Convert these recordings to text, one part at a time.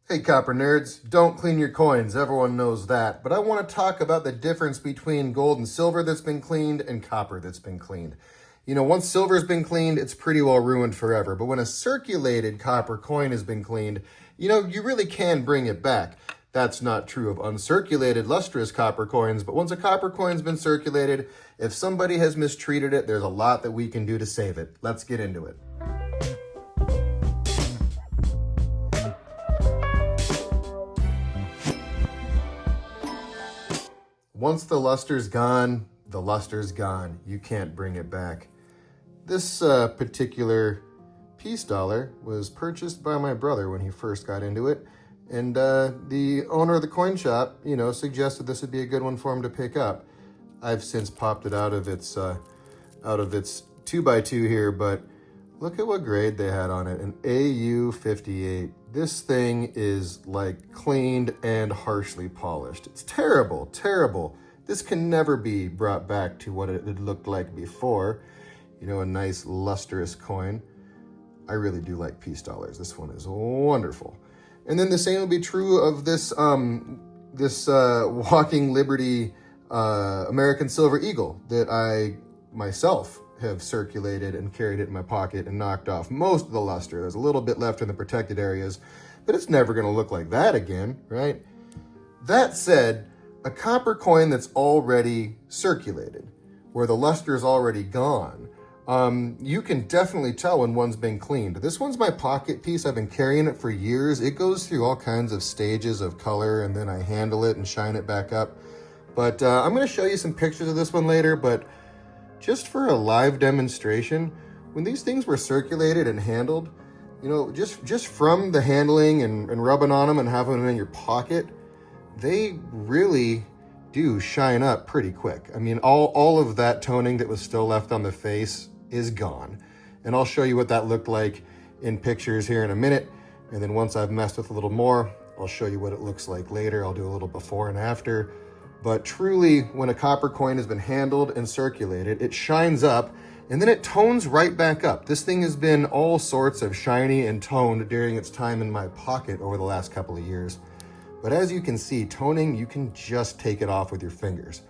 Hey copper nerds, don't clean your coins, everyone knows that, but I want to talk about the difference between gold and silver that's been cleaned and copper that's been cleaned. You know, once silver's been cleaned, it's pretty well ruined forever, but when a circulated copper coin has been cleaned, you know, you really can bring it back. That's not true of uncirculated, lustrous copper coins, but once a copper coin's been circulated, if somebody has mistreated it, there's a lot that we can do to save it. Let's get into it. Once the luster's gone, the luster's gone. You can't bring it back. This particular piece dollar was purchased by my brother when he first got into it. And the owner of the coin shop, you know, suggested this would be a good one for him to pick up. I've since popped it out of its 2x2 here, but look at what grade they had on it, an AU58. This thing is like cleaned and harshly polished. It's terrible, terrible. This can never be brought back to what it looked like before. You know, a nice lustrous coin. I really do like piece dollars. This one is wonderful. And then the same will be true of this Walking Liberty American Silver Eagle that I myself have circulated and carried it in my pocket and knocked off most of the luster. There's a little bit left in the protected areas, but it's never going to look like that again, right? That said, a copper coin that's already circulated, where the luster is already gone, you can definitely tell when one's been cleaned. This one's my pocket piece. I've been carrying it for years. It goes through all kinds of stages of color, and then I handle it and shine it back up. But I'm going to show you some pictures of this one later, but just for a live demonstration, when these things were circulated and handled, you know, just from the handling and rubbing on them and having them in your pocket, they really do shine up pretty quick. I mean, all of that toning that was still left on the face is gone. And I'll show you what that looked like in pictures here in a minute. And then once I've messed with a little more, I'll show you what it looks like later. I'll do a little before and after. But truly, when a copper coin has been handled and circulated, it shines up and then it tones right back up. This thing has been all sorts of shiny and toned during its time in my pocket over the last couple of years. But as you can see, toning, you can just take it off with your fingers.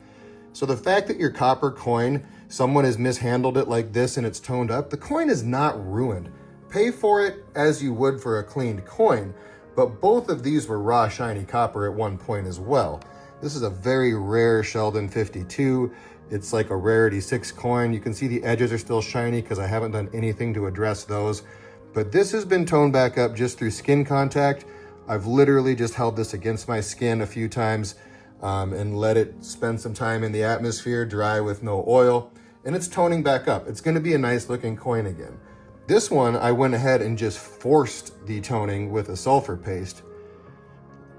So the fact that your copper coin, someone has mishandled it like this and it's toned up, the coin is not ruined. Pay for it as you would for a cleaned coin, but both of these were raw shiny copper at one point as well. This is a very rare Sheldon 52. It's like a rarity 6 coin. You can see the edges are still shiny because I haven't done anything to address those. But this has been toned back up just through skin contact. I've literally just held this against my skin a few times and let it spend some time in the atmosphere, dry with no oil, and it's toning back up. It's going to be a nice looking coin again. This one, I went ahead and just forced the toning with a sulfur paste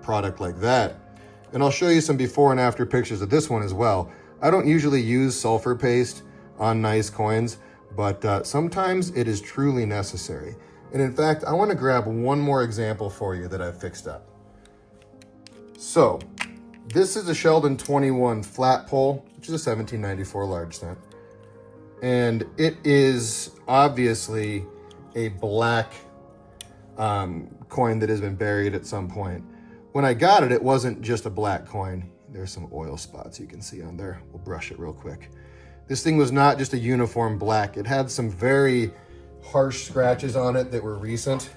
product like that. And I'll show you some before and after pictures of this one as well. I don't usually use sulfur paste on nice coins, but sometimes it is truly necessary. And in fact, I want to grab one more example for you that I've fixed up. So, this is a Sheldon 21 flat pole, which is a 1794 large cent. And it is obviously a black coin that has been buried at some point. When I got it, it wasn't just a black coin. There's some oil spots you can see on there. We'll brush it real quick. This thing was not just a uniform black. It had some very harsh scratches on it that were recent.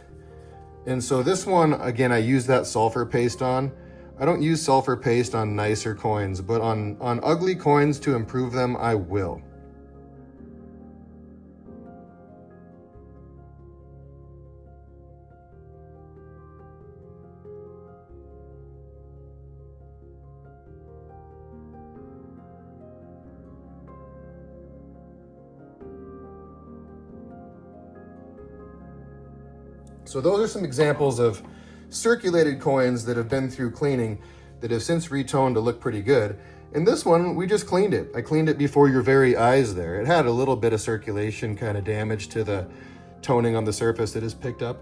And so this one, again, I use that sulfur paste on. I don't use sulfur paste on nicer coins, but on ugly coins to improve them, I will. So those are some examples of circulated coins that have been through cleaning that have since retoned to look pretty good. And this one, we just cleaned it. I cleaned it before your very eyes there. It had a little bit of circulation kind of damage to the toning on the surface that is picked up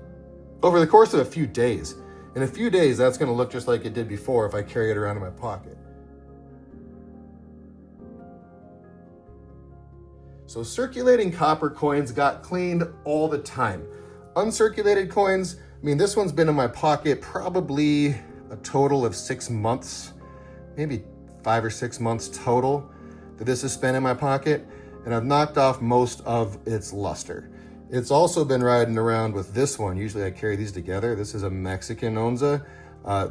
over the course of a few days. In a few days, that's going to look just like it did before if I carry it around in my pocket. So circulating copper coins got cleaned all the time. Uncirculated coins, mean, this one's been in my pocket probably a total of 6 months, maybe 5 or 6 months total that this has spent in my pocket, and I've knocked off most of its luster. It's also been riding around with this one. Usually I carry these together. This is a Mexican Onza.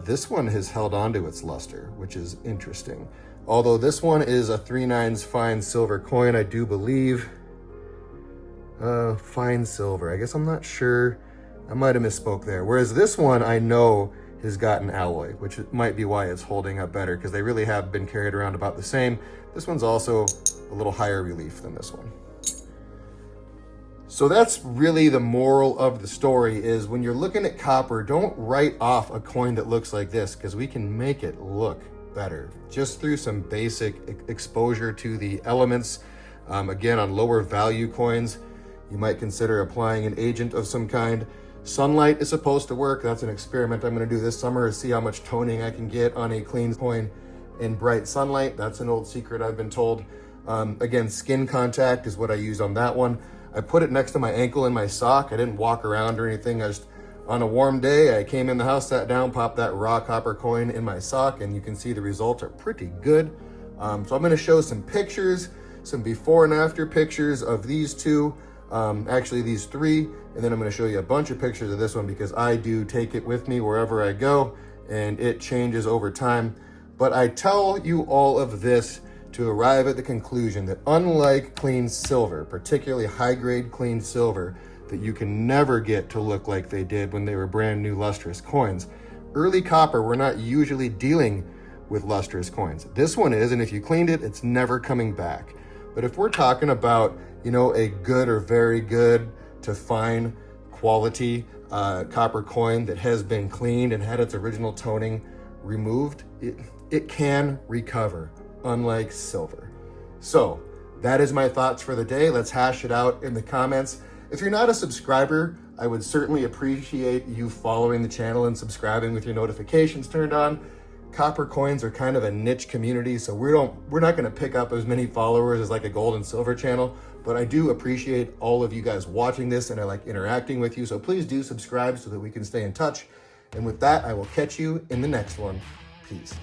This one has held on to its luster, which is interesting. Although this one is a 3/9 fine silver coin, I do believe. Fine silver. I guess I'm not sure. I might have misspoke there. Whereas this one I know has gotten alloy, which might be why it's holding up better, because they really have been carried around about the same. This one's also a little higher relief than this one. So that's really the moral of the story, is when you're looking at copper, don't write off a coin that looks like this, because we can make it look better just through some basic exposure to the elements. Again, on lower value coins, you might consider applying an agent of some kind. Sunlight is supposed to work. That's an experiment I'm going to do this summer, to see how much toning I can get on a clean coin in bright sunlight. That's an old secret I've been told. Again, skin contact is what I use on that one. I put it next to my ankle in my sock. I didn't walk around or anything. I just, on a warm day, I came in the house, sat down, popped that raw copper coin in my sock, and you can see the results are pretty good. So I'm going to show some pictures, some before and after pictures of these two. Actually these three, and then I'm going to show you a bunch of pictures of this one, because I do take it with me wherever I go, and it changes over time. But I tell you all of this to arrive at the conclusion that unlike clean silver, particularly high-grade clean silver, that you can never get to look like they did when they were brand new lustrous coins, early copper, we're not usually dealing with lustrous coins. This one is, and if you cleaned it, it's never coming back. But if we're talking about, you know, a good or very good to fine quality copper coin that has been cleaned and had its original toning removed, it can recover, unlike silver. So that is my thoughts for the day. Let's hash it out in the comments. If you're not a subscriber, I would certainly appreciate you following the channel and subscribing with your notifications turned on. Copper coins are kind of a niche community, so we're not going to pick up as many followers as like a gold and silver channel, but I do appreciate all of you guys watching this, and I like interacting with you, so please do subscribe so that we can stay in touch. And with that, I will catch you in the next one. Peace.